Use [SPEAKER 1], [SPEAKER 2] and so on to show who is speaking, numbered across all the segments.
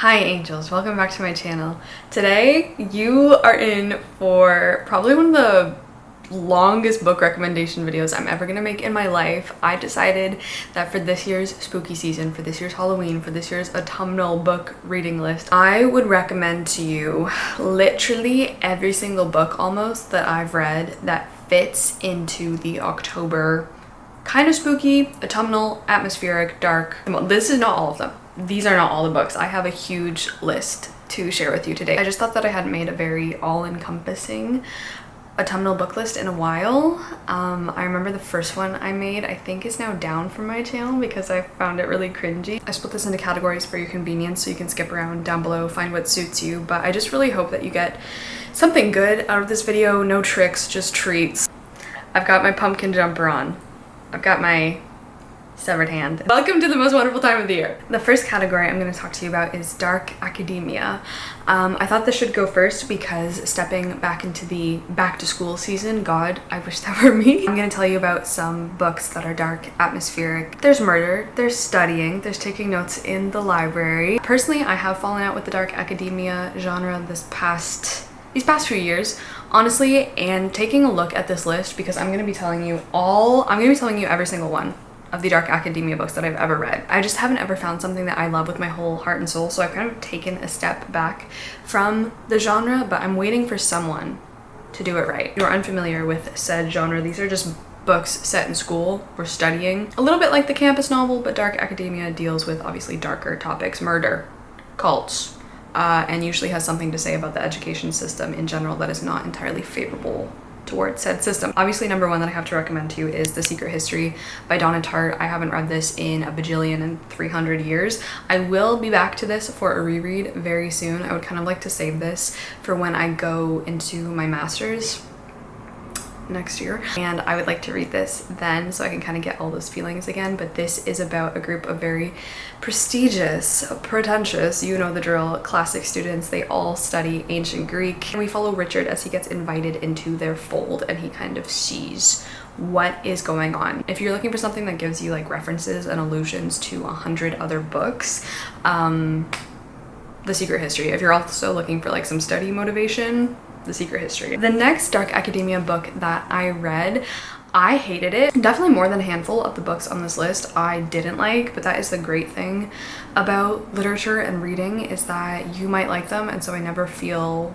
[SPEAKER 1] Hi angels, welcome back to my channel. Today you are in for probably one of the longest book recommendation videos I'm ever gonna make in my life. I decided that for this year's spooky season, for this year's Halloween, for this year's autumnal book reading list, I would recommend to you literally every single book almost that I've read that fits into the October kind of spooky, autumnal, atmospheric, dark. This is not all of them. These are not all the books. I have a huge list to share with you today. I just thought that I hadn't made a very all-encompassing autumnal book list in a while. I remember the first one I made, I think is now down from my channel because I found it really cringy. I split this into categories for your convenience so you can skip around down below, find what suits you, but I just really hope that you get something good out of this video. No tricks, just treats. I've got my pumpkin jumper on. I've got my severed hand. Welcome to the most wonderful time of the year. The first category I'm going to talk to you about is dark academia. I thought this should go first because stepping back into the back to school season, God, I wish that were me. I'm going to tell you about some books that are dark, atmospheric. There's murder, there's studying, there's taking notes in the library. Personally, I have fallen out with the dark academia genre these past few years, honestly, and taking a look at this list because I'm going to be telling you every single one of the dark academia books that I've ever read. I just haven't ever found something that I love with my whole heart and soul, so I've kind of taken a step back from the genre, but I'm waiting for someone to do it right. If you're unfamiliar with said genre, these are just books set in school or studying. A little bit like the campus novel, but dark academia deals with obviously darker topics, murder, cults, and usually has something to say about the education system in general that is not entirely favorable towards said system. Obviously, number one that I have to recommend to you is The Secret History by Donna Tartt. I haven't read this in a bajillion and 300 years. I will be back to this for a reread very soon. I would kind of like to save this for when I go into my master's next year, and I would like to read this then so I can kind of get all those feelings again. But this is about a group of very prestigious, pretentious, you know the drill, classic students. They all study ancient Greek, and we follow Richard as he gets invited into their fold and he kind of sees what is going on. If you're looking for something that gives you like references and allusions to 100 other books, The Secret History. If you're also looking for like some study motivation, The Secret History. The next dark academia book that I read, I hated it. Definitely more than a handful of the books on this list I didn't like, but that is the great thing about literature and reading, is that you might like them, and so I never feel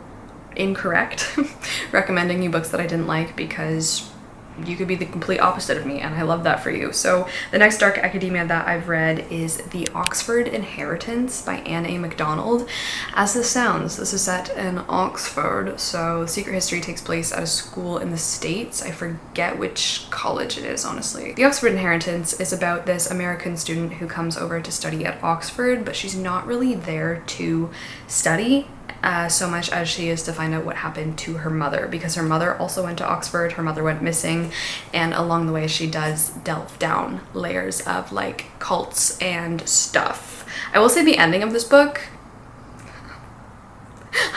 [SPEAKER 1] incorrect recommending you books that I didn't like, because you could be the complete opposite of me, and I love that for you. So the next dark academia that I've read is The Oxford Inheritance by Anne A. MacDonald. As this sounds, this is set in Oxford, so Secret History takes place at a school in the States. I forget which college it is, honestly. The Oxford Inheritance is about this American student who comes over to study at Oxford, but she's not really there to study so much as she is to find out what happened to her mother, because her mother also went to Oxford, her mother went missing, and along the way she does delve down layers of like cults and stuff. I will say the ending of this book,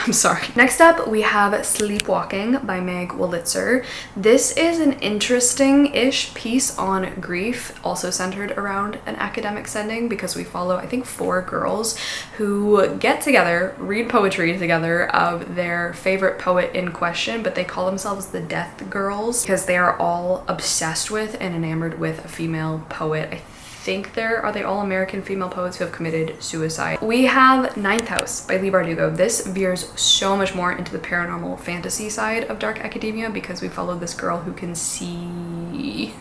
[SPEAKER 1] I'm sorry. Next up, we have Sleepwalking by Meg Wolitzer. This is an interesting-ish piece on grief, also centered around an academic setting, because we follow, I think, 4 girls who get together, read poetry together of their favorite poet in question, but they call themselves the Death Girls because they are all obsessed with and enamored with a female poet. I think are they all American female poets who have committed suicide. We have Ninth House by Leigh Bardugo. This veers so much more into the paranormal fantasy side of dark academia because we follow this girl who can see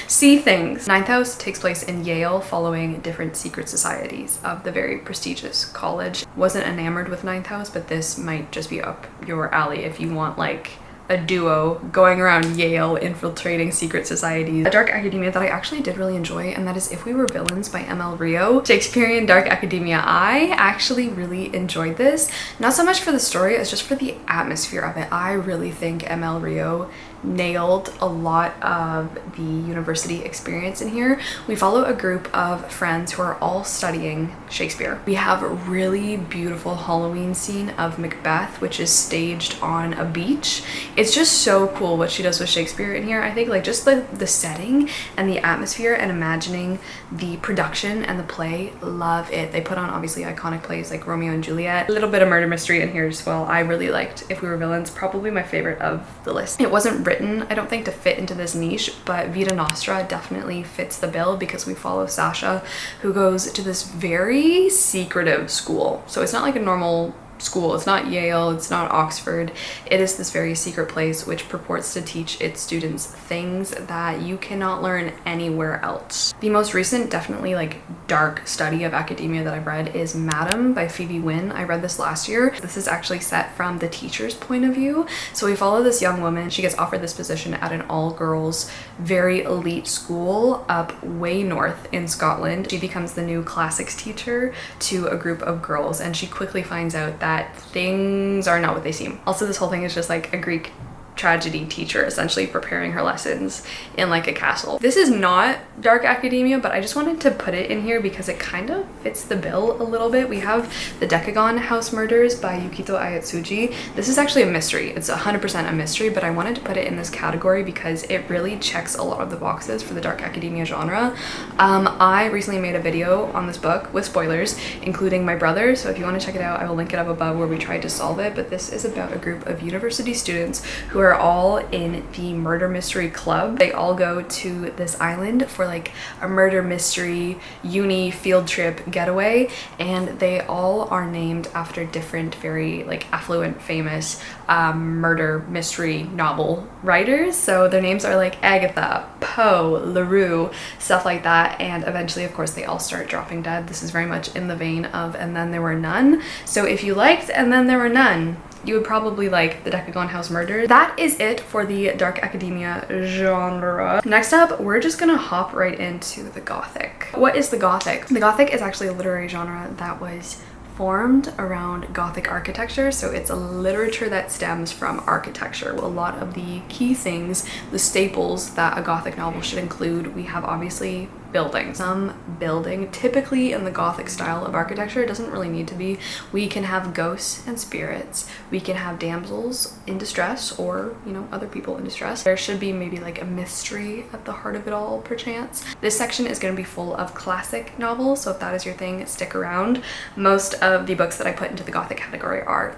[SPEAKER 1] things. Ninth House takes place in Yale, following different secret societies of the very prestigious college. Wasn't enamored with Ninth House, but this might just be up your alley if you want like a duo going around Yale infiltrating secret societies. A dark academia that I actually did really enjoy, and that is If We Were Villains by M.L. Rio. Shakespearean dark academia. I actually really enjoyed this. Not so much for the story as just for the atmosphere of it. I really think M.L. Rio nailed a lot of the university experience in here. We follow a group of friends who are all studying Shakespeare. We have a really beautiful Halloween scene of Macbeth, which is staged on a beach. It's just so cool what she does with Shakespeare in here. I think like just the setting and the atmosphere and imagining the production and the play, love it. They put on obviously iconic plays like Romeo and Juliet. A little bit of murder mystery in here as well. I really liked If We Were Villains, probably my favorite of the list. It wasn't written, I don't think, to fit into this niche, but Vita Nostra definitely fits the bill because we follow Sasha, who goes to this very secretive school. So it's not like a normal school. It's not Yale, it's not Oxford. It is this very secret place which purports to teach its students things that you cannot learn anywhere else. The most recent, definitely like dark study of academia that I've read is Madam by Phoebe Wynne. I read this last year. This is actually set from the teacher's point of view. So we follow this young woman. She gets offered this position at an all-girls, very elite school up way north in Scotland. She becomes the new classics teacher to a group of girls, and she quickly finds out that things are not what they seem. Also, this whole thing is just like a Greek tragedy teacher essentially preparing her lessons in like a castle. This is not dark academia, but I just wanted to put it in here because it kind of fits the bill a little bit. We have The Decagon House Murders by Yukito Ayatsuji. This is actually a mystery. It's 100% a mystery, but I wanted to put it in this category because it really checks a lot of the boxes for the dark academia genre. I recently made a video on this book with spoilers, including my brother, so if you want to check it out, I will link it up above, where we tried to solve it. But this is about a group of university students who are all in the murder mystery club. They all go to this island for like a murder mystery uni field trip getaway, and they all are named after different very like affluent, famous murder mystery novel writers. So their names are like Agatha, Poe, LaRue, stuff like that, and eventually of course they all start dropping dead. This is very much in the vein of And Then There Were None. So if you liked And Then There Were None, you would probably like The Decagon House Murders. That is it for the dark academia genre. Next up, we're just gonna hop right into the Gothic. What is the Gothic? The Gothic is actually a literary genre that was formed around Gothic architecture. So it's a literature that stems from architecture. A lot of the key things, the staples that a Gothic novel should include, we have obviously building. Some building, typically in the Gothic style of architecture, it doesn't really need to be. We can have ghosts and spirits. We can have damsels in distress, or, you know, other people in distress. There should be maybe like a mystery at the heart of it all, perchance. This section is going to be full of classic novels, so if that is your thing, stick around. Most of the books that I put into the Gothic category are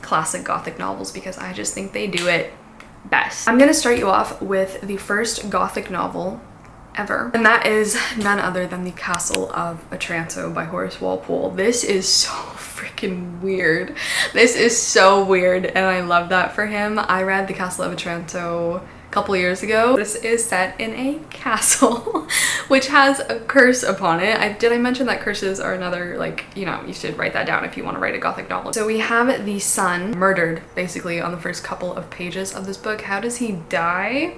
[SPEAKER 1] classic Gothic novels because I just think they do it best. I'm going to start you off with the first Gothic novel ever, and that is none other than The Castle of Otranto by Horace Walpole. This is so freaking weird. This is so weird, and I love that for him. I read The Castle of Otranto a couple years ago. This is set in a castle which has a curse upon it. Did I mention that curses are another, like, you know, you should write that down if you want to write a Gothic novel. So we have the son murdered basically on the first couple of pages of this book. How does he die?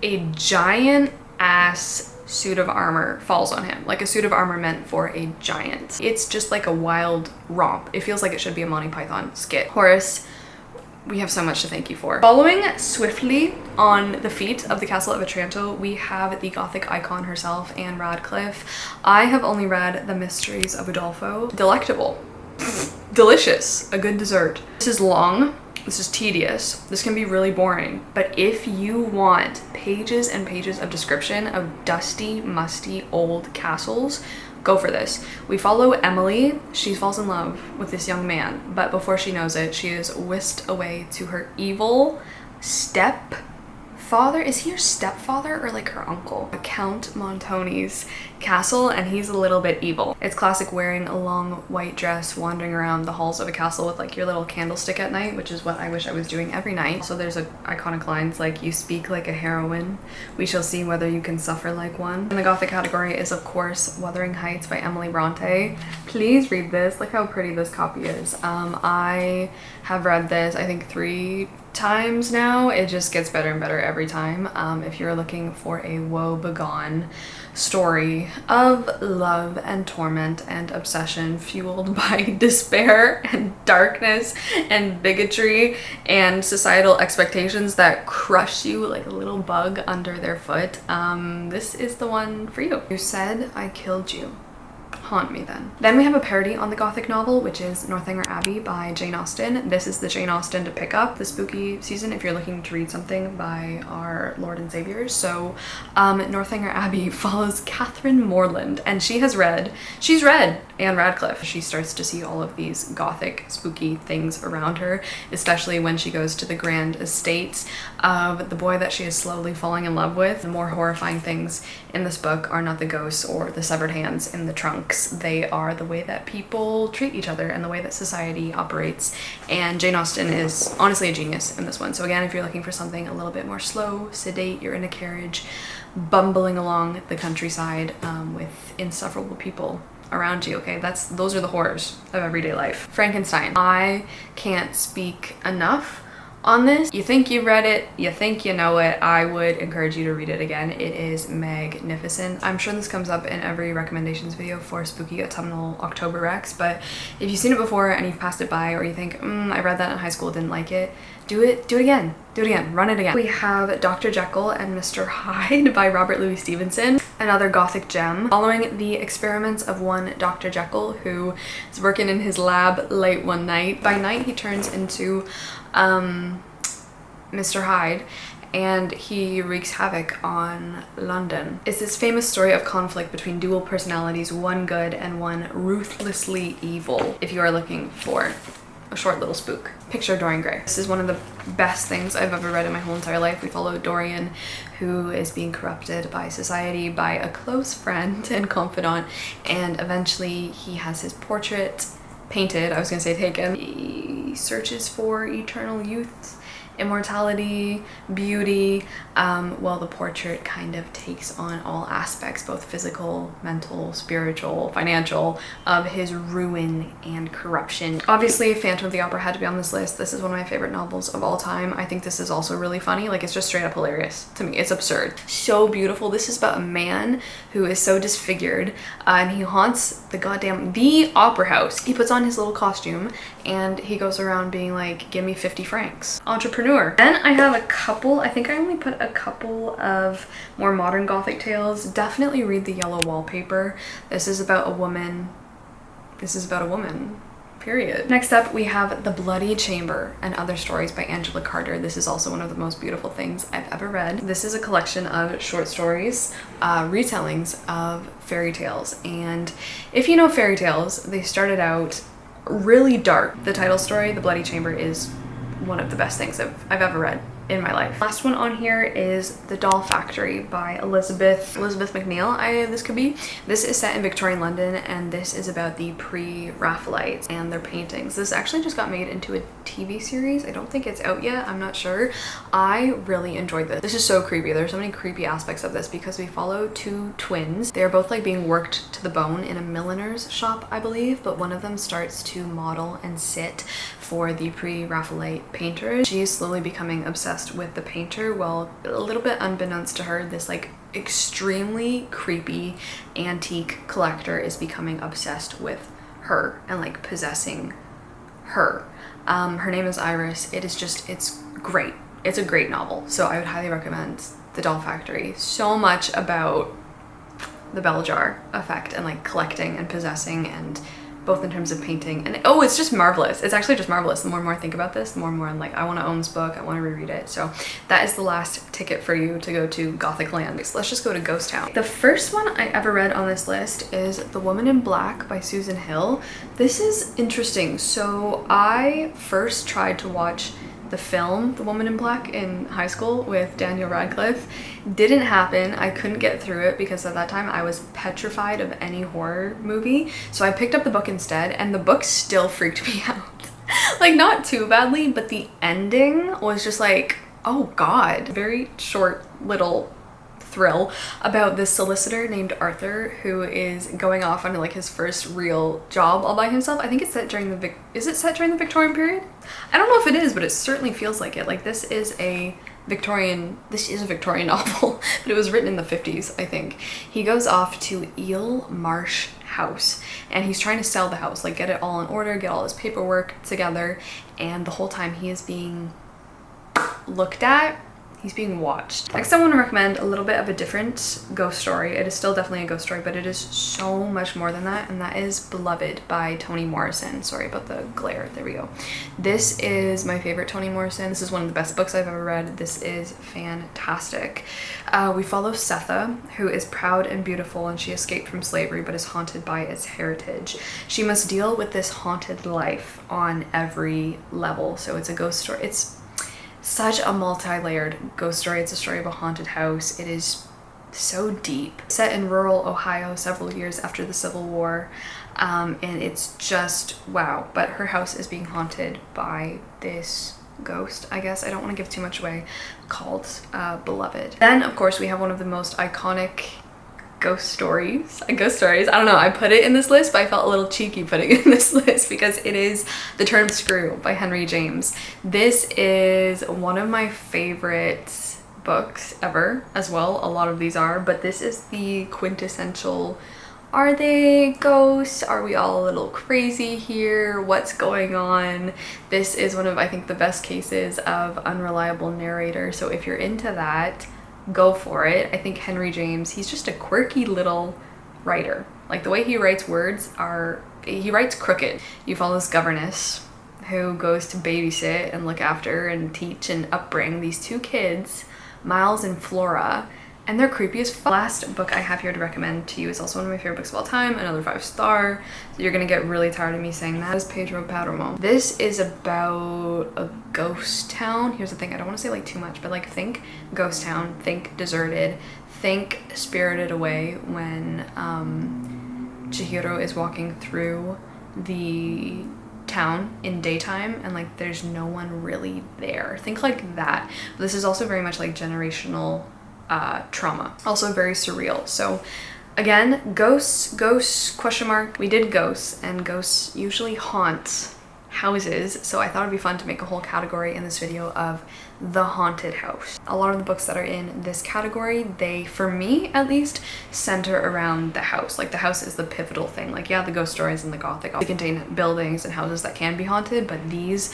[SPEAKER 1] A giant ass suit of armor falls on him, like a suit of armor meant for a giant. It's just like a wild romp. It feels like it should be a Monty Python skit. Horace, we have so much to thank you for. Following swiftly on the feet of the Castle of Otranto, we have the Gothic icon herself, Anne Radcliffe. I have only read The Mysteries of Udolpho. Delectable. Delicious. A good dessert. This is long. This is tedious. This can be really boring, but if you want pages and pages of description of dusty, musty, old castles, go for this. We follow Emily. She falls in love with this young man, but before she knows it, she is whisked away to her evil stepfather. Is he her stepfather or like her uncle? Count Montoni's castle, and he's a little bit evil. It's classic wearing a long white dress, wandering around the halls of a castle with like your little candlestick at night, which is what I wish I was doing every night. So there's iconic lines like, "You speak like a heroine, we shall see whether you can suffer like one." And the Gothic category is of course Wuthering Heights by Emily Bronte. Please read this. Look how pretty this copy is. I have read this I think 3 times now. It just gets better and better every time. If you're looking for a woe-begone story of love and torment and obsession fueled by despair and darkness and bigotry and societal expectations that crush you like a little bug under their foot, this is the one for you. You said I killed you. Haunt me then. Then we have a parody on the Gothic novel, which is Northanger Abbey by Jane Austen. This is the Jane Austen to pick up this spooky season if you're looking to read something by our Lord and Savior. So Northanger Abbey follows Catherine Morland, and she's read Anne Radcliffe. She starts to see all of these Gothic spooky things around her, especially when she goes to the grand estates of the boy that she is slowly falling in love with. The more horrifying things in this book are not the ghosts or the severed hands in the trunks. They are the way that people treat each other and the way that society operates. And Jane Austen is honestly a genius in this one. So again, if you're looking for something a little bit more slow, sedate, you're in a carriage, bumbling along the countryside with insufferable people around you, okay? Those are the horrors of everyday life. Frankenstein. I can't speak enough on this. You think you read it, you think you know it, I would encourage you to read it again. It is magnificent. I'm sure this comes up in every recommendations video for spooky autumnal October recs, but if you've seen it before and you've passed it by, or you think, I read that in high school, didn't like it, do it again, run it again. We have Dr. Jekyll and Mr. Hyde by Robert Louis Stevenson, another Gothic gem. Following the experiments of one Dr. Jekyll who is working in his lab late one night. By night he turns into Mr. Hyde, and he wreaks havoc on London. It's this famous story of conflict between dual personalities, one good and one ruthlessly evil, if you are looking for a short little spook. Picture Dorian Gray. This is one of the best things I've ever read in my whole entire life. We follow Dorian, who is being corrupted by society, by a close friend and confidant, and eventually he has his portrait painted, I was gonna say taken. He searches for eternal youth, immortality, beauty, while the portrait kind of takes on all aspects, both physical, mental, spiritual, financial, of his ruin and corruption. Obviously, Phantom of the Opera had to be on this list. This is one of my favorite novels of all time. I think this is also really funny. Like, it's just straight up hilarious to me. It's absurd. So beautiful. This is about a man who is so disfigured, and he haunts the opera house. He puts on his little costume and he goes around being like, give me 50 francs. Entrepreneur. Then I have a couple, I think I only put a couple of more modern Gothic tales. Definitely read The Yellow Wallpaper. This is about a woman. Period. Next up, we have The Bloody Chamber and Other Stories by Angela Carter. This is also one of the most beautiful things I've ever read. This is a collection of short stories, retellings of fairy tales. And if you know fairy tales, they started out really dark. The title story, The Bloody Chamber, is one of the best things I've ever read in my life. Last one on here is The Doll Factory by Elizabeth McNeil, this could be. This is set in Victorian London, and this is about the pre-Raphaelites and their paintings. This actually just got made into a TV series. I don't think it's out yet, I'm not sure. I really enjoyed this. This is so creepy. There's so many creepy aspects of this because we follow two twins. They're both like being worked to the bone in a milliner's shop, I believe, but one of them starts to model and sit for the pre-Raphaelite painters. She is slowly becoming obsessed with the painter, while a little bit unbeknownst to her, this like extremely creepy antique collector is becoming obsessed with her and like possessing her. Her name is Iris. It's great. It's a great novel, so I would highly recommend The Doll Factory. So much about the bell jar effect and like collecting and possessing, and both in terms of painting and it's just marvelous. It's actually just marvelous. The more and more I think about this, the more and more I'm like, I want to own this book, I want to reread it. So that is the last ticket for you to go to Gothic land. So let's just go to Ghost Town. The first one I ever read on this list is The Woman in Black by Susan Hill. This is interesting. So I first tried to watch the film The Woman in Black in high school with Daniel Radcliffe. Didn't happen. I couldn't get through it because at that time I was petrified of any horror movie. So I picked up the book instead, and the book still freaked me out. Like, not too badly, but the ending was just like, oh god. Very short little thrill about this solicitor named Arthur who is going off on like his first real job all by himself. I think it's set during the is it set during the Victorian period? I don't know if it is, but it certainly feels like it. Like this is a Victorian novel, but it was written in the 50s, I think. He goes off to Eel Marsh House and he's trying to sell the house, like get it all in order, get all his paperwork together, and the whole time he is being looked at. He's being watched. Next, I want to recommend a little bit of a different ghost story. It is still definitely a ghost story, but it is so much more than that, and that is Beloved by Toni Morrison. Sorry about the glare. There we go. This is my favorite Toni Morrison. This is one of the best books I've ever read. This is fantastic. We follow Setha, who is proud and beautiful, and she escaped from slavery but is haunted by its heritage. She must deal with this haunted life on every level. So it's a ghost story. It's such a multi-layered ghost story. It's a story of a haunted house. It is so deep. Set in rural Ohio several years after the Civil War, and it's just wow. But her house is being haunted by this ghost, I guess. I don't want to give too much away, called Beloved. Then, of course, we have one of the most iconic ghost stories. I don't know, I put it in this list, but I felt a little cheeky putting it in this list because it is The Turned Screw by Henry James. This is one of my favorite books ever as well. A lot of these are, but this is the quintessential, are they ghosts? Are we all a little crazy here? What's going on? This is one of, I think, the best cases of unreliable narrator. So if you're into that, go for it. I think Henry James, he's just a quirky little writer. Like the way he writes words he writes crooked. You follow this governess who goes to babysit and look after and teach and upbring these two kids, Miles and Flora, and they're creepy as fuck. Last book I have here to recommend to you is also one of my favorite books of all time, another 5-star. So you're gonna get really tired of me saying that. This is Pedro Páramo. This is about a ghost town. Here's the thing, I don't want to say like too much, but like think ghost town, think deserted, think Spirited Away when Chihiro is walking through the town in daytime and like there's no one really there. Think like that. But this is also very much like generational trauma, also very surreal. So again, ghosts question mark. We did ghosts, and ghosts usually haunt houses, so I thought it'd be fun to make a whole category in this video of the haunted house. A lot of the books that are in this category, they, for me at least, center around the house. Like the house is the pivotal thing. Like yeah, the ghost stories and the Gothic, they contain buildings and houses that can be haunted, but these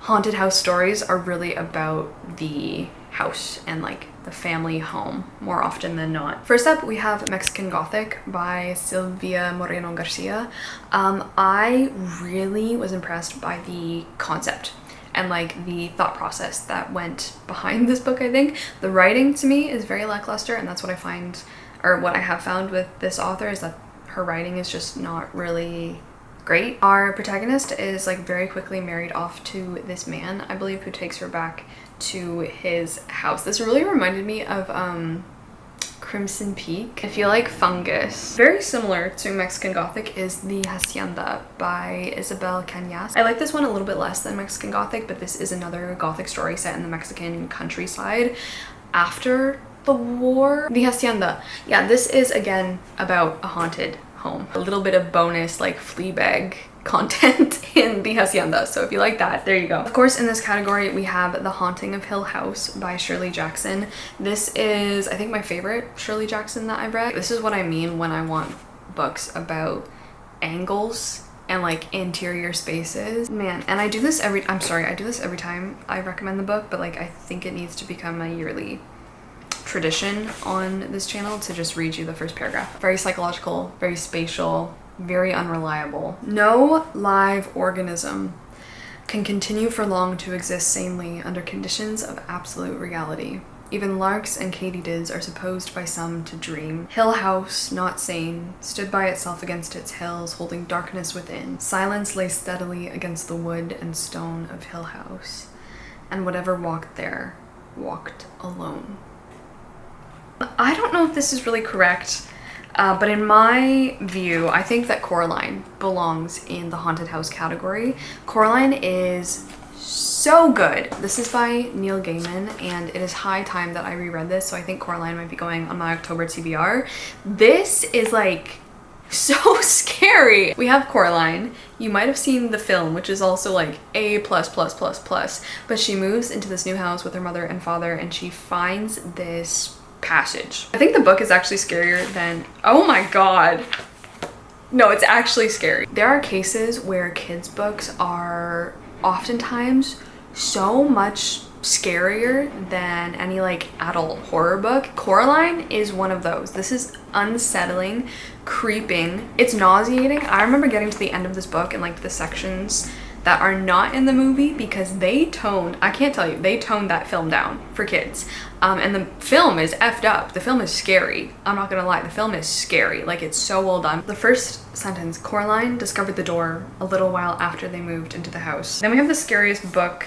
[SPEAKER 1] haunted house stories are really about the house and like the family home more often than not. First up, we have Mexican Gothic by Silvia Moreno Garcia. I really was impressed by the concept and like the thought process that went behind this book. I think the writing to me is very lackluster, and that's what I find, or what I have found with this author, is that her writing is just not really great. Our protagonist is like very quickly married off to this man, I believe, who takes her back to his house. This really reminded me of Crimson Peak. I feel like fungus. Very similar to Mexican Gothic is The Hacienda by Isabel Cañas. I like this one a little bit less than Mexican Gothic, but this is another Gothic story set in the Mexican countryside after the war. The Hacienda. Yeah, this is again about a haunted home. A little bit of bonus like Fleabag content in The Hacienda, so if you like that, there you go. Of course, in this category we have The Haunting of Hill House by Shirley Jackson. This is, I think, my favorite Shirley Jackson that I've read. This is what I mean when I want books about angles and like interior spaces, man. And I do this every time I recommend the book, but like I think it needs to become a yearly tradition on this channel to just read you the first paragraph. Very psychological, very spatial, very unreliable. No live organism can continue for long to exist sanely under conditions of absolute reality. Even larks and katydids are supposed by some to dream. Hill House, not sane, stood by itself against its hills, holding darkness within. Silence lay steadily against the wood and stone of Hill House, and whatever walked there walked alone. I don't know if this is really correct, but in my view, I think that Coraline belongs in the haunted house category. Coraline is so good. This is by Neil Gaiman, and it is high time that I reread this, so I think Coraline might be going on my October TBR. This is like so scary. We have Coraline. You might have seen the film, which is also like A++++, but she moves into this new house with her mother and father, and she finds this passage. I think the book is actually scarier than, oh my god. No, it's actually scary. There are cases where kids' books are oftentimes so much scarier than any like adult horror book. Coraline is one of those. This is unsettling, creeping, it's nauseating. I remember getting to the end of this book and like the sections that are not in the movie because they toned, I can't tell you, they toned that film down for kids. And the film is effed up. The film is scary. I'm not gonna lie, the film is scary. Like, it's so well done. The first sentence, Coraline discovered the door a little while after they moved into the house. Then we have the scariest book.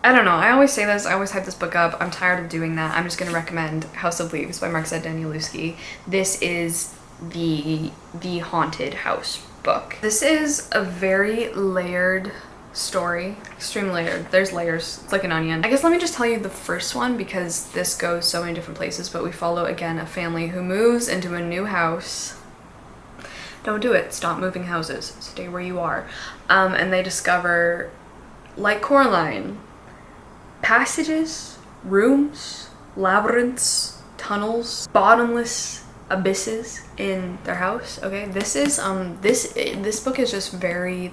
[SPEAKER 1] I don't know, I always say this, I always hype this book up. I'm tired of doing that. I'm just gonna recommend House of Leaves by Mark Danielewski. This is the haunted house book. This is a very layered story, extreme layered. There's layers, it's like an onion. I guess let me just tell you the first one because this goes so many different places, but we follow again a family who moves into a new house. Don't do it, stop moving houses, stay where you are. And they discover, like Coraline, passages, rooms, labyrinths, tunnels, bottomless abysses in their house. Okay, this is this book is just very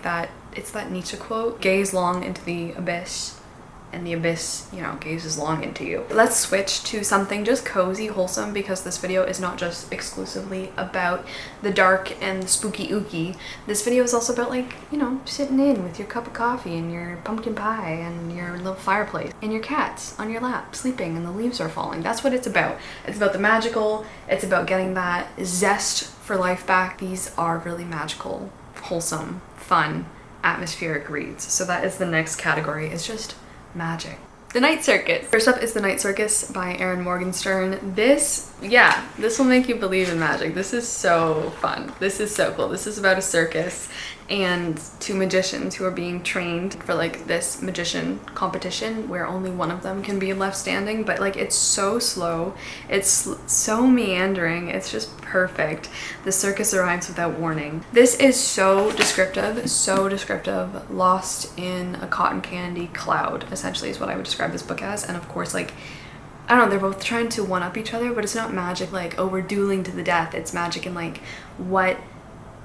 [SPEAKER 1] it's that Nietzsche quote, gaze long into the abyss and the abyss, you know, gazes long into you. Let's switch to something just cozy, wholesome, because this video is not just exclusively about the dark and the spooky ookie. This video is also about, like, you know, sitting in with your cup of coffee and your pumpkin pie and your little fireplace and your cats on your lap sleeping and the leaves are falling. That's what it's about. It's about the magical. It's about getting that zest for life back. These are really magical, wholesome, fun, atmospheric reads. So that is the next category. It's just magic. The Night Circus. First up is The Night Circus by Erin Morgenstern. This will make you believe in magic. This is so fun. This is so cool. This is about a circus and two magicians who are being trained for like this magician competition where only one of them can be left standing, but like it's so slow, it's so meandering, it's just perfect. The circus arrives without warning. This is so descriptive, lost in a cotton candy cloud, essentially is what I would describe this book as. And of course, like, I don't know, they're both trying to one-up each other, but it's not magic like, oh, we're dueling to the death. It's magic in like, what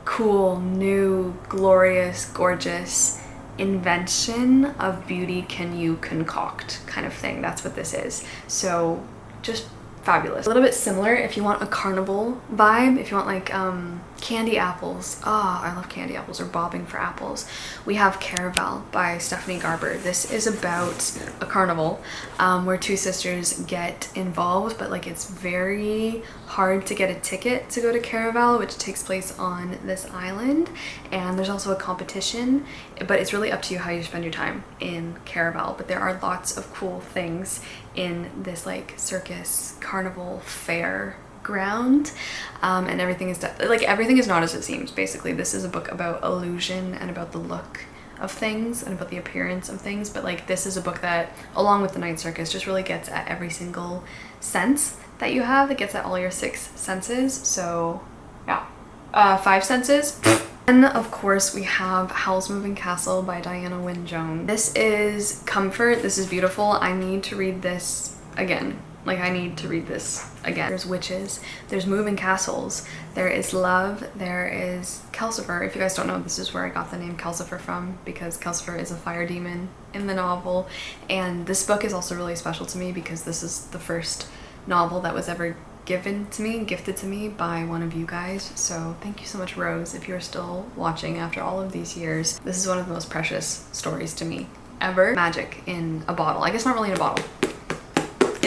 [SPEAKER 1] cool, new, glorious, gorgeous invention of beauty can you concoct kind of thing. That's what this is. So just fabulous. A little bit similar if you want a carnival vibe, if you want like candy apples. Oh, I love candy apples, or bobbing for apples. We have Caraval by Stephanie Garber. This is about a carnival where two sisters get involved, but like it's very hard to get a ticket to go to Caraval, which takes place on this island. And there's also a competition, but it's really up to you how you spend your time in Caraval. But there are lots of cool things in this like circus carnival fair ground, and everything is not as it seems. Basically, this is a book about illusion and about the look of things and about the appearance of things, but like this is a book that, along with The Night Circus, just really gets at every single sense that you have. It gets at all your 6 senses. So yeah, 5 senses. And of course we have Howl's Moving Castle by Diana Wynne Jones. This is comfort. This is beautiful. I need to read this again. Like, I need to read this again. There's witches, there's moving castles, there is love, there is Calcifer. If you guys don't know, this is where I got the name Calcifer from, because Calcifer is a fire demon in the novel. And this book is also really special to me because this is the first novel that was ever gifted to me by one of you guys. So thank you so much, Rose, if you're still watching after all of these years. This is one of the most precious stories to me ever. Magic in a bottle. I guess not really in a bottle.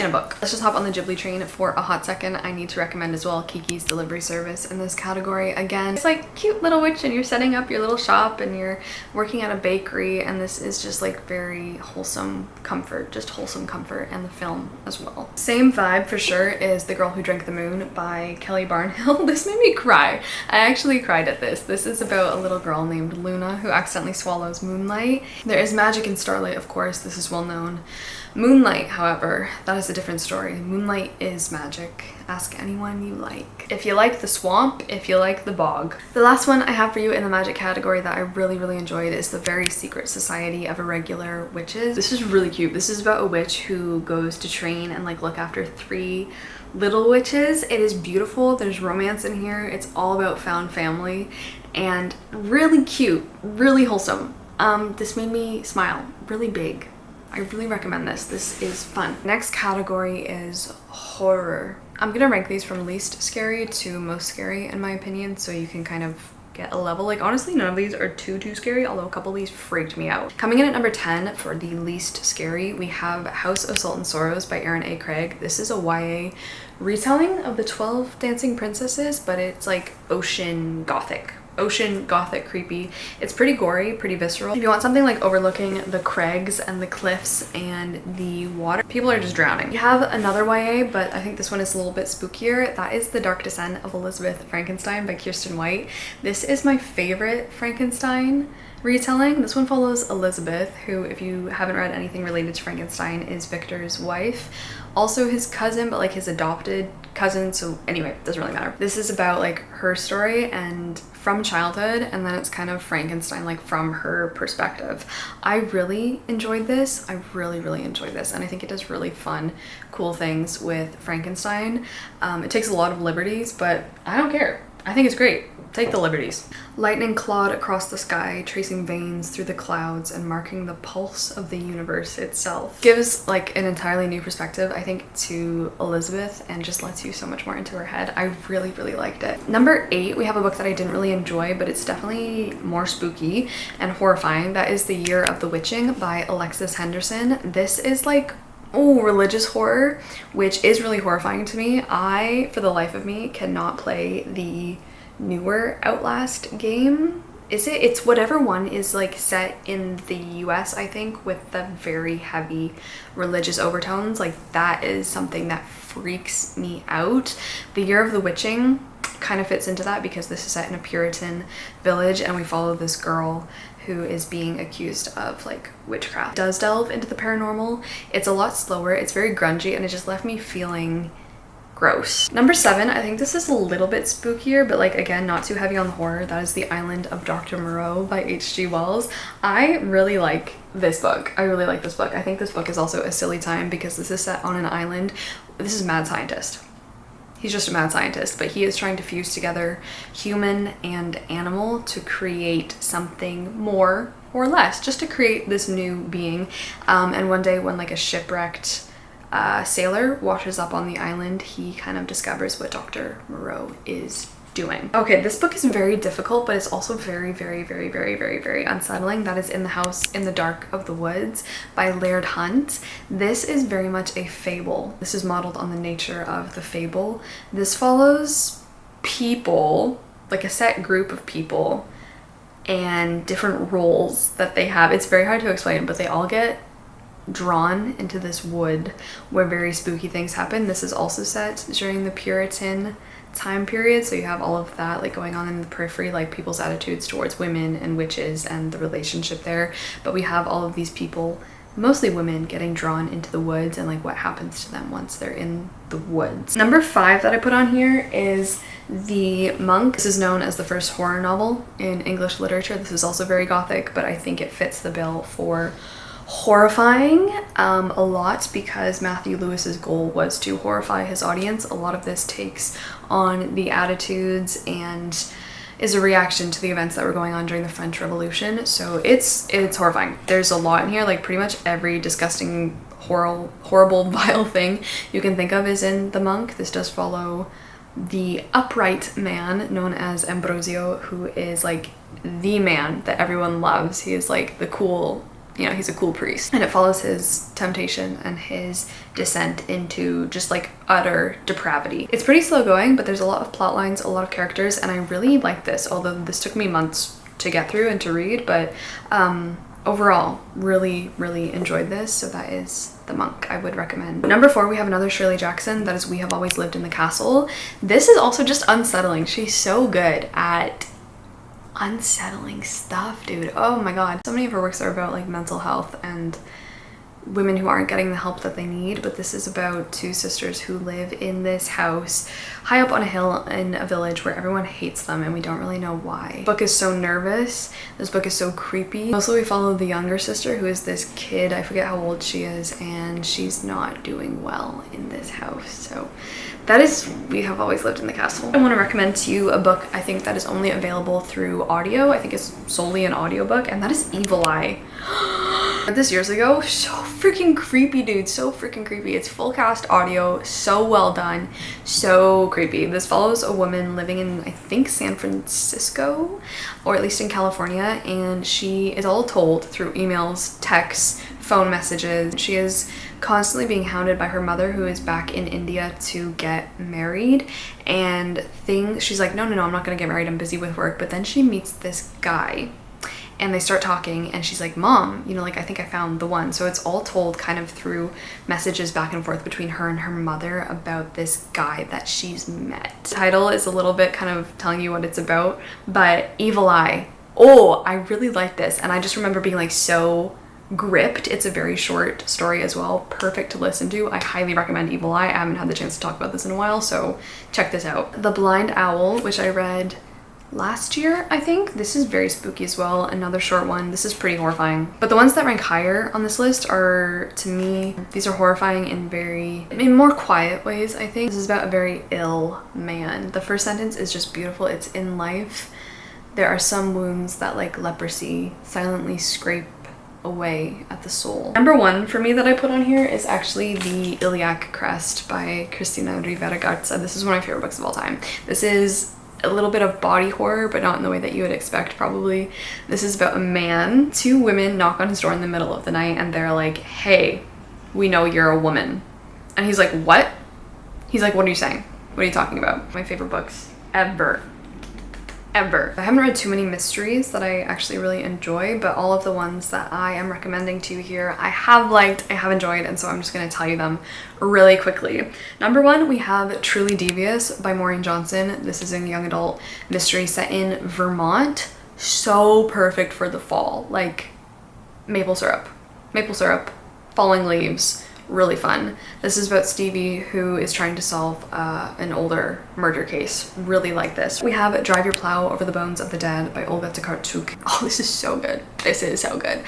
[SPEAKER 1] in a book. Let's just hop on the Ghibli train for a hot second. I need to recommend as well Kiki's Delivery Service in this category. Again, it's like cute little witch and you're setting up your little shop and you're working at a bakery, and this is just like very wholesome comfort, just wholesome comfort, and the film as well. Same vibe for sure is The Girl Who Drank the Moon by Kelly Barnhill. This made me cry. I actually cried at this. This is about a little girl named Luna who accidentally swallows moonlight. There is magic in starlight, of course, this is well known. Moonlight, however, that is a different story. Moonlight is magic. Ask anyone you like. If you like the swamp, if you like the bog. The last one I have for you in the magic category that I really enjoyed is The Very Secret Society of Irregular Witches. This is really cute. This is about a witch who goes to train and like look after 3 little witches. It is beautiful. There's romance in here. It's all about found family and really cute, really wholesome. This made me smile really big. I really recommend this. This is fun. Next category is horror. I'm gonna rank these from least scary to most scary in my opinion, so you can kind of get a level. Like honestly, none of these are too scary, although a couple of these freaked me out. Coming in at number 10 for the least scary, we have House of Salt and Sorrows by Erin A. Craig. This is a YA retelling of the 12 Dancing Princesses, but it's like ocean gothic creepy. It's pretty gory, pretty visceral. If you want something like overlooking the crags and the cliffs and the water, people are just drowning. We have another YA, but I think this one is a little bit spookier. That is The Dark Descent of Elizabeth Frankenstein by Kirsten White. This is my favorite Frankenstein retelling. This one follows Elizabeth, who, if you haven't read anything related to Frankenstein, is Victor's wife. Also his cousin, but like his adopted cousin, so anyway, doesn't really matter. This is about like her story and from childhood, and then it's kind of Frankenstein like from her perspective. I really enjoyed this. I really enjoyed this, and I think it does really fun, cool things with Frankenstein. It takes a lot of liberties, but I don't care. I think it's great. Take the liberties. Lightning clawed across the sky, tracing veins through the clouds and marking the pulse of the universe itself. Gives like an entirely new perspective, I think, to Elizabeth, and just lets you so much more into her head. I really liked it. Number 8, we have a book that I didn't really enjoy, but it's definitely more spooky and horrifying. That is The Year of the Witching by Alexis Henderson. This is like religious horror, which is really horrifying to me. I, for the life of me, cannot play the newer Outlast game. It's whatever one is like set in the US, I think, with the very heavy religious overtones. Like that is something that freaks me out. The Year of the Witching kind of fits into that because this is set in a Puritan village and we follow this girl who is being accused of like witchcraft. It does delve into the paranormal. It's a lot slower, it's very grungy, and it just left me feeling gross. Number 7, I think this is a little bit spookier, but like again, not too heavy on the horror. That is The Island of Dr. Moreau by H.G. Wells. I really like this book. I really like this book. I think this book is also a silly time because this is set on an island. This is a mad scientist. He's just a mad scientist, but he is trying to fuse together human and animal to create something more or less, just to create this new being. And one day when like a shipwrecked sailor washes up on the island, he kind of discovers what Dr. Moreau is doing. Okay, this book is very difficult, but it's also very unsettling. That is In the House in the Dark of the Woods by Laird Hunt. This is very much a fable. This is modeled on the nature of the fable. This follows people, like a set group of people, and different roles that they have. It's very hard to explain, but they all get drawn into this wood where very spooky things happen. This is also set during the Puritan time period, so you have all of that like going on in the periphery, like people's attitudes towards women and witches and the relationship there, but we have all of these people, mostly women, getting drawn into the woods and like what happens to them once they're in the woods. Number 5 that I put on here is The Monk. This is known as the first horror novel in English literature. This is also very gothic, but I think it fits the bill for horrifying a lot because Matthew Lewis's goal was to horrify his audience. A lot of this takes on the attitudes and is a reaction to the events that were going on during the French Revolution. So it's horrifying. There's a lot in here, like pretty much every disgusting, horrible, vile thing you can think of is in The Monk. This does follow the upright man known as Ambrosio, who is like the man that everyone loves. He is like the cool, you know, he's a cool priest. And it follows his temptation and his descent into just like utter depravity. It's pretty slow going, but there's a lot of plot lines, a lot of characters, and I really like this, although this took me months to get through and to read, but overall really enjoyed this. So that is The Monk. I would recommend. Number 4, we have another Shirley Jackson, that is We Have Always Lived in the Castle. This is also just unsettling. She's so good at unsettling stuff, dude. Oh my god, so many of her works are about like mental health and women who aren't getting the help that they need, but this is about 2 sisters who live in this house high up on a hill in a village where everyone hates them and we don't really know why. This book is so nervous. This book is so creepy. Also, we follow the younger sister, who is this kid, I forget how old she is, and she's not doing well in this house. So that is We Have Always Lived in the Castle. I want to recommend to you a book I think that is only available through audio. I think it's solely an audiobook, and that is Evil Eye. I read this years ago. So freaking creepy, dude. So freaking creepy. It's full cast audio, so well done, so creepy. This follows a woman living in, I think, San Francisco, or at least in California, and she is all told through emails, texts, phone messages. She is constantly being hounded by her mother, who is back in India to get married, and she's like, no, I'm not gonna get married, I'm busy with work. But then she meets this guy and they start talking, and she's like, Mom, you know, like, I think I found the one. So it's all told kind of through messages back and forth between her and her mother about this guy that she's met. The title is a little bit kind of telling you what it's about, but Evil Eye, oh, I really like this. And I just remember being like so gripped. It's a very short story as well, perfect to listen to. I highly recommend Evil Eye. I haven't had the chance to talk about this in a while, so check this out. The Blind Owl, which I read last year, I think. This is very spooky as well, another short one. This is pretty horrifying, but the ones that rank higher on this list are, to me, these are horrifying in more quiet ways. I think this is about a very ill man. The first sentence is just beautiful. It's, in life there are some wounds that, like leprosy, silently scrape away at the soul. Number 1 for me that I put on here is actually The Iliac Crest by Cristina Rivera Garza. This is one of my favorite books of all time. This is a little bit of body horror, but not in the way that you would expect, probably. This is about a man. 2 women knock on his door in the middle of the night, and they're like, hey, we know you're a woman. And he's like, what? He's like, what are you saying? What are you talking about? My favorite books ever. I haven't read too many mysteries that I actually really enjoy, but all of the ones that I am recommending to you here, I have liked, I have enjoyed, and so I'm just going to tell you them really quickly. Number 1, we have Truly Devious by Maureen Johnson. This is a young adult mystery set in Vermont. So perfect for the fall, like maple syrup, falling leaves. Really fun. This is about Stevie, who is trying to solve an older murder case. Really like this. We have Drive Your Plow Over the Bones of the Dead by Olga Tokarczuk. Oh, this is so good. This is so good.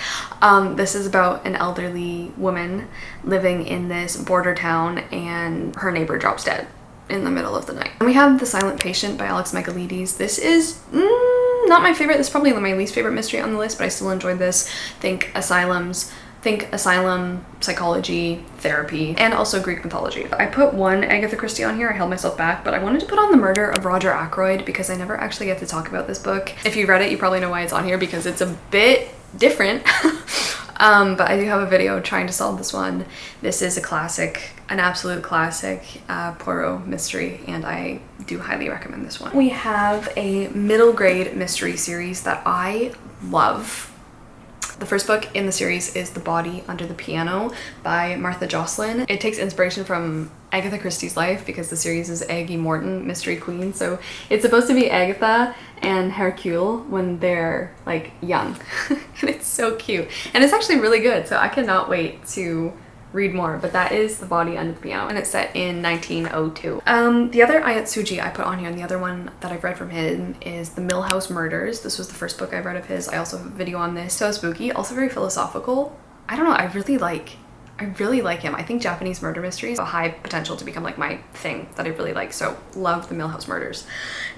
[SPEAKER 1] This is about an elderly woman living in this border town, and her neighbor drops dead in the middle of the night. And we have The Silent Patient by Alex Michaelides. This is not my favorite. This is probably my least favorite mystery on the list, but I still enjoyed this. Think asylum, psychology, therapy, and also Greek mythology. I put 1 Agatha Christie on here. I held myself back, but I wanted to put on The Murder of Roger Ackroyd because I never actually get to talk about this book. If you read it, you probably know why it's on here, because it's a bit different. But I do have a video trying to solve this one. This is a classic, an absolute classic Poirot mystery, and I do highly recommend this one. We have a middle grade mystery series that I love. The first book in the series is The Body Under the Piano by Martha Jocelyn. It takes inspiration from Agatha Christie's life because the series is Aggie Morton, Mystery Queen. So it's supposed to be Agatha and Hercule when they're like young. And it's so cute. And it's actually really good. So I cannot wait to read more, but that is The Body Under the Piano, and it's set in 1902. The other Ayatsuji I put on here, and the other one that I've read from him, is The Millhouse Murders. This was the first book I read of his. I also have a video on this. So spooky, also very philosophical. I don't know, I really like him. I think Japanese murder mysteries have a high potential to become like my thing that I really like, so love The Millhouse Murders.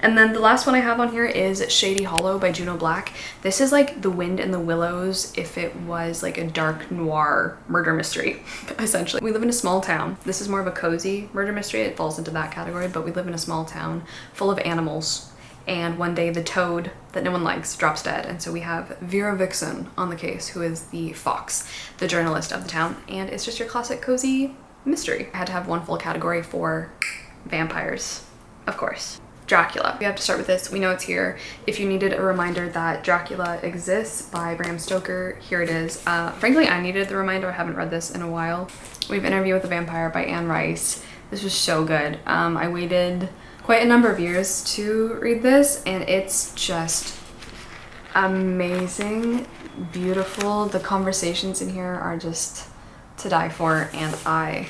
[SPEAKER 1] And then the last one I have on here is Shady Hollow by Juno Black. This is like The Wind in the Willows if it was like a dark noir murder mystery, essentially. We live in a small town. This is more of a cozy murder mystery. It falls into that category, but we live in a small town full of animals. and one day the toad that no one likes drops dead, and so we have Vera Vixen on the case, who is the fox, the journalist of the town, and it's just your classic cozy mystery. I had to have one full category for vampires, of course. Dracula. We have to start with this. We know it's here. If you needed a reminder that Dracula exists by Bram Stoker, here it is. Frankly, I needed the reminder. I haven't read this in a while. We have Interview with the Vampire by Anne Rice. This was so good. I waited quite a number of years to read this, and it's just amazing, beautiful. The conversations in here are just to die for, and I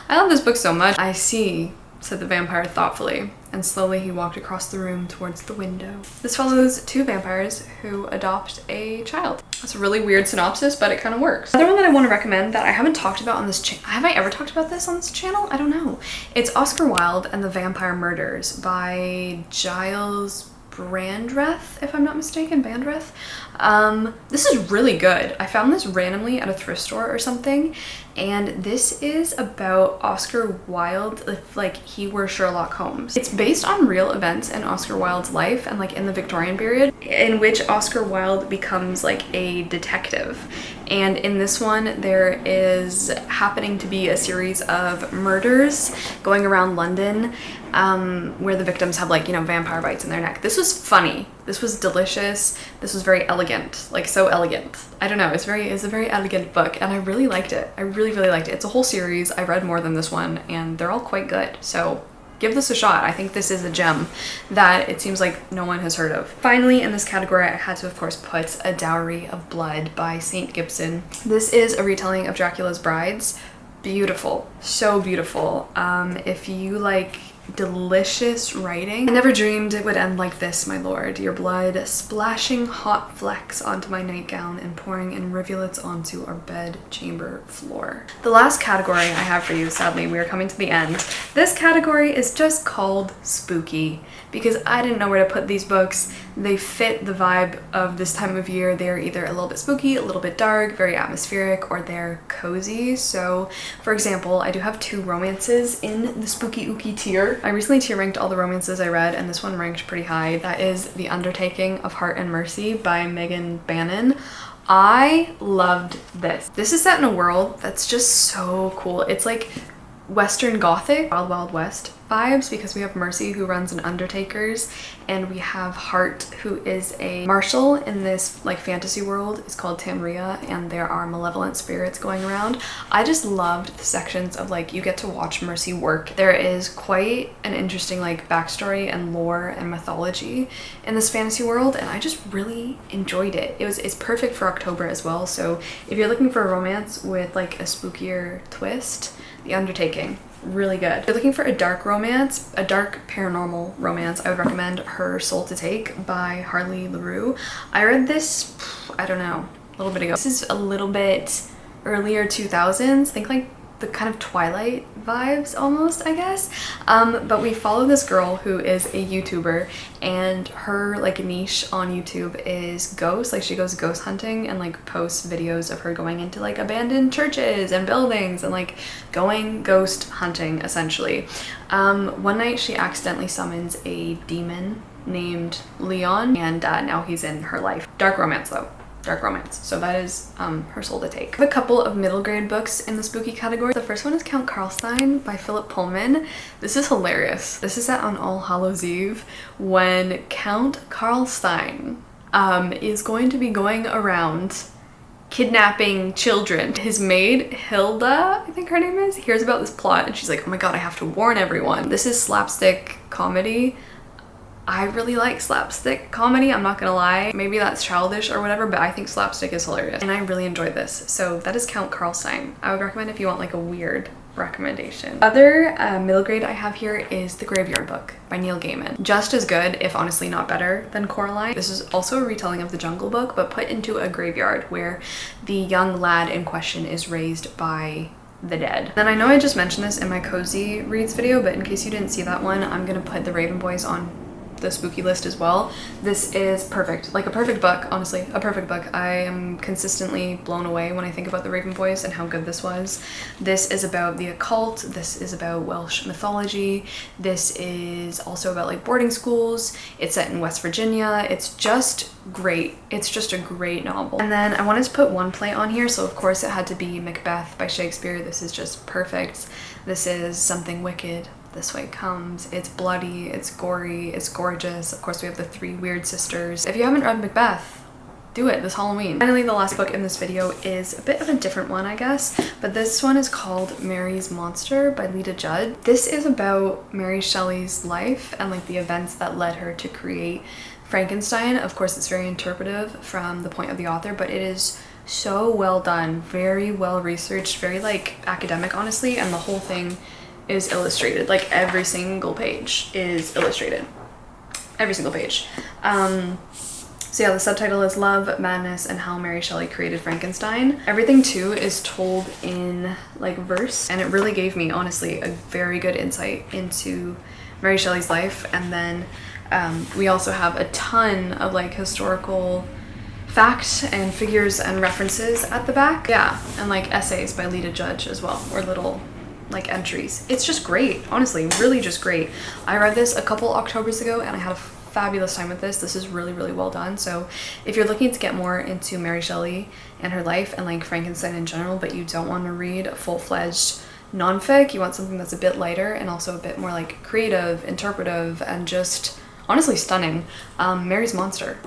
[SPEAKER 1] love this book so much. "I see," said the vampire thoughtfully, and slowly he walked across the room towards the window. This follows two vampires who adopt a child. That's a really weird synopsis, but it kind of works. Another one that I want to recommend that I haven't talked about on this channel. Have I ever talked about this on this channel? I don't know. It's Oscar Wilde and the Vampire Murders by Giles Brandreth, if I'm not mistaken. Bandreth. This is really good. I found this randomly at a thrift store or something, and this is about Oscar Wilde if like he were Sherlock Holmes. It's based on real events in Oscar Wilde's life and like in the Victorian period, in which Oscar Wilde becomes like a detective. And in this one, there is happening to be a series of murders going around London, where the victims have like, you know, vampire bites in their neck. This was funny. This was delicious. This was very elegant, like so elegant. I don't know, it's a very elegant book, and I really liked it. I really liked it. It's a whole series. I read more than this one, and they're all quite good. So give this a shot. I think this is a gem that it seems like no one has heard of. Finally, in this category, I had to, of course, put A Dowry of Blood by St. Gibson. This is a retelling of Dracula's Brides. Beautiful. So beautiful. If you like delicious writing. "I never dreamed it would end like this, my lord. Your blood splashing hot flecks onto my nightgown and pouring in rivulets onto our bed chamber floor." The last category I have for you, sadly, we are coming to the end. This category is just called spooky because I didn't know where to put these books. They fit the vibe of this time of year. They're either a little bit spooky, a little bit dark, very atmospheric, or they're cozy. So, for example, I do have two romances in the spooky ookie tier. I recently tier ranked all the romances I read, and this one ranked pretty high. That is The Undertaking of Heart and Mercy by Megan Bannon. I loved this. This is set in a world that's just so cool. It's like Western Gothic, Wild Wild West vibes, because we have Mercy, who runs an undertaker's, and we have Hart, who is a marshal in this like fantasy world. It's called Tamria, and there are malevolent spirits going around. I just loved the sections of like you get to watch Mercy work. There is quite an interesting like backstory and lore and mythology in this fantasy world, and I just really enjoyed it. It's perfect for October as well, so if you're looking for a romance with like a spookier twist, The Undertaking, really good. If you're looking for a dark romance, a dark paranormal romance, I would recommend Her Soul to Take by Harley LaRue. I read this, I don't know, a little bit ago. This is a little bit earlier 2000s, think like the kind of Twilight vibes almost, I guess. But we follow this girl who is a YouTuber, and her like niche on YouTube is ghosts. Like she goes ghost hunting and like posts videos of her going into like abandoned churches and buildings and like going ghost hunting essentially. One night she accidentally summons a demon named Leon, and now he's in her life. Dark romance though. Dark romance. So that is Her Soul to Take. I have a couple of middle grade books in the spooky category. The first one is Count Karlstein by Philip Pullman. This is hilarious. This is set on All Hallows Eve when Count Karlstein is going to be going around kidnapping children. His maid, Hilda, I think her name is, hears about this plot and she's like, oh my god, I have to warn everyone. This is slapstick comedy. I really like slapstick comedy, I'm not gonna lie. Maybe that's childish or whatever, but I think slapstick is hilarious. And I really enjoyed this. So that is Count Karlstein. I would recommend if you want like a weird recommendation. Other middle grade I have here is The Graveyard Book by Neil Gaiman. Just as good, if honestly not better, than Coraline. This is also a retelling of The Jungle Book, but put into a graveyard where the young lad in question is raised by the dead. Then I know I just mentioned this in my cozy reads video, but in case you didn't see that one, I'm gonna put The Raven Boys on the spooky list as well. This is perfect, like a perfect book, honestly, a perfect book. I am consistently blown away when I think about the Raven Boys and how good this was. This is about the occult, this is about Welsh mythology, this is also about like boarding schools, it's set in West Virginia. It's just great. It's just a great novel. And then I wanted to put one play on here, so of course it had to be Macbeth by Shakespeare. This is just perfect. This is Something Wicked, This Way Comes. It's bloody, it's gory, it's gorgeous. Of course we have the three weird sisters. If you haven't read Macbeth, do it this Halloween. Finally, the last book in this video is a bit of a different one, I guess, but this one is called Mary's Monster by Lita Judd. This is about Mary Shelley's life and like the events that led her to create Frankenstein. Of course, it's very interpretive from the point of the author, but it is so well done, very well researched, very like academic, honestly, and the whole thing is illustrated. Like every single page is illustrated. Every single page. So yeah, the subtitle is Love, Madness, and How Mary Shelley Created Frankenstein. Everything too is told in like verse, and it really gave me, honestly, a very good insight into Mary Shelley's life. And then we also have a ton of like historical facts and figures and references at the back. Yeah, and like essays by Lita Judd as well, or little like entries. It's just great, honestly, really just great. I read this a couple Octobers ago and I had a fabulous time with this. This is really, really well done. So if you're looking to get more into Mary Shelley and her life and like Frankenstein in general, but you don't want to read a full-fledged non-fic, you want something that's a bit lighter and also a bit more like creative, interpretive, and just honestly stunning, Mary's Monster.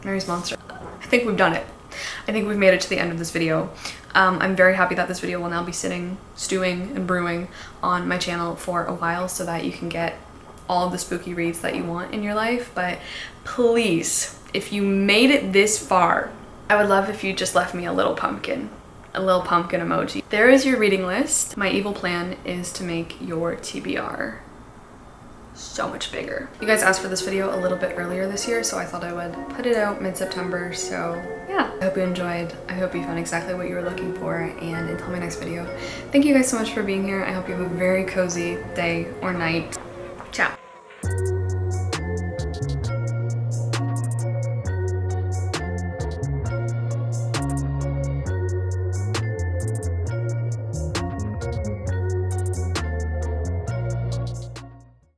[SPEAKER 1] Mary's Monster. I think we've done it. I think we've made it to the end of this video. I'm very happy that this video will now be sitting, stewing, and brewing on my channel for a while so that you can get all of the spooky reads that you want in your life. But please, if you made it this far, I would love if you just left me a little pumpkin emoji. There is your reading list. My evil plan is to make your TBR so much bigger. You guys asked for this video a little bit earlier this year, so I thought I would put it out mid-September. So yeah, I hope you enjoyed. I hope you found exactly what you were looking for, and until my next video, thank you guys so much for being here. I hope you have a very cozy day or night. Ciao.